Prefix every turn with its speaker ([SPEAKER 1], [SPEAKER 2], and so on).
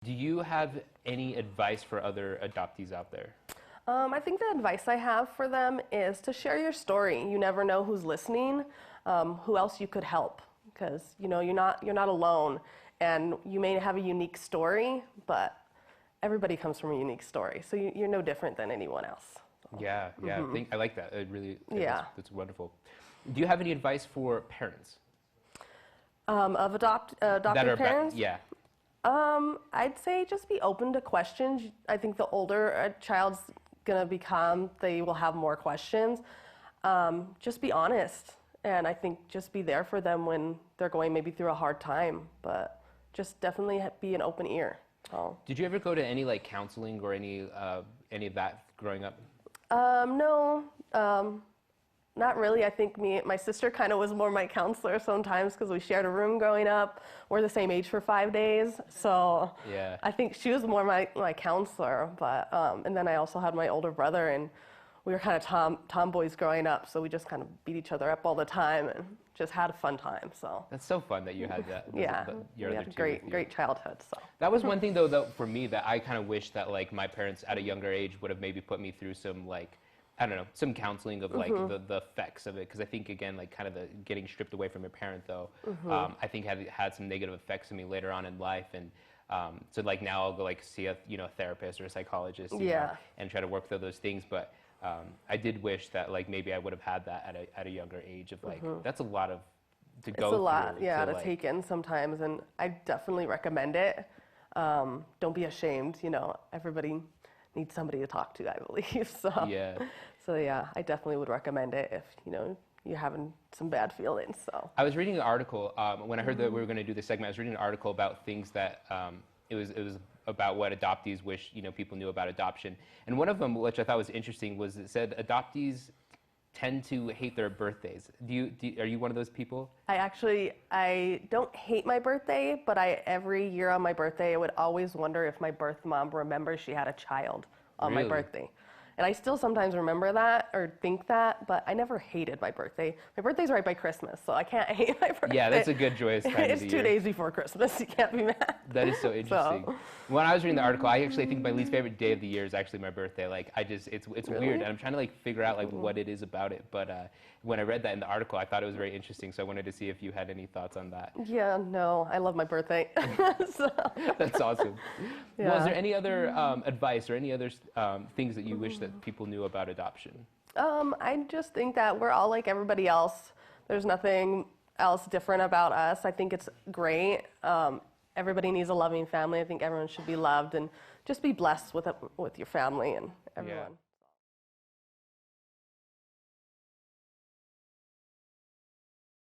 [SPEAKER 1] Do you have any advice for other adoptees out there?
[SPEAKER 2] I think the advice I have for them is to share your story. You never know who's listening, who else you could help, because you're not alone, and you may have a unique story, but everybody comes from a unique story, so you're no different than anyone else.
[SPEAKER 1] Yeah, yeah. I like that. It really,
[SPEAKER 2] Yeah.
[SPEAKER 1] that's wonderful. Do you have any advice for parents
[SPEAKER 2] Of adopted
[SPEAKER 1] that are
[SPEAKER 2] parents?
[SPEAKER 1] yeah.
[SPEAKER 2] I'd say just be open to questions. I think the older a child's gonna become, they will have more questions. Just be honest, and I think just be there for them when they're going maybe through a hard time. But just definitely be an open ear. Oh.
[SPEAKER 1] Did you ever go to any like counseling or any of that growing up?
[SPEAKER 2] No, not really. I think my sister kind of was more my counselor sometimes because we shared a room growing up. We're the same age for 5 days, so
[SPEAKER 1] Yeah.
[SPEAKER 2] I think she was more my counselor. But and then I also had my older brother, and we were kind of tomboys growing up, so we just kind of beat each other up all the time and just had a fun time. So
[SPEAKER 1] That's so fun that you had that.
[SPEAKER 2] yeah,
[SPEAKER 1] Your
[SPEAKER 2] we
[SPEAKER 1] other
[SPEAKER 2] had a
[SPEAKER 1] two with you.
[SPEAKER 2] great childhood. So
[SPEAKER 1] That was one thing though for me that I kind of wish that like my parents at a younger age would have maybe put me through some like, I don't know, some counseling of like the effects of it, because I think again like kind of the getting stripped away from your parent though, I think had some negative effects on me later on in life, and so like now I'll go like see a therapist or a psychologist, you know, and try to work through those things, but I did wish that like maybe I would have had that at a younger age of like that's a lot of to go
[SPEAKER 2] it's a lot,
[SPEAKER 1] through
[SPEAKER 2] yeah, to
[SPEAKER 1] like,
[SPEAKER 2] take in sometimes, and I definitely recommend it. Don't be ashamed. Everybody needs somebody to talk to, I believe. So
[SPEAKER 1] yeah.
[SPEAKER 2] So yeah, I definitely would recommend it if you're having some bad feelings. So
[SPEAKER 1] I was reading an article when I heard that we were going to do this segment. I was reading an article about things that it was about what adoptees wish people knew about adoption, and one of them, which I thought was interesting, was it said adoptees tend to hate their birthdays. Are you one of those people?
[SPEAKER 2] I don't hate my birthday, but every year on my birthday I would always wonder if my birth mom remembers she had a child on my birthday. And I still sometimes remember that or think that, but I never hated my birthday. My birthday's right by Christmas, so I can't hate my birthday.
[SPEAKER 1] Yeah, that's a good joyous time of the year.
[SPEAKER 2] It's 2 days before Christmas. You can't be mad.
[SPEAKER 1] That is so interesting.
[SPEAKER 2] So.
[SPEAKER 1] When I was reading the article, I actually think my least favorite day of the year is actually my birthday. Like it's
[SPEAKER 2] Really?
[SPEAKER 1] weird, and I'm trying to like figure out like what it is about it. But when I read that in the article, I thought it was very interesting. So I wanted to see if you had any thoughts on that.
[SPEAKER 2] Yeah, no, I love my birthday. So.
[SPEAKER 1] That's awesome.
[SPEAKER 2] Yeah.
[SPEAKER 1] Well, is there any other advice or any other things that you wish that people knew about adoption?
[SPEAKER 2] I just think that we're all like everybody else. There's nothing else different about us. I think it's great. Everybody needs a loving family. I think everyone should be loved, and just be blessed with your family and everyone. Yeah.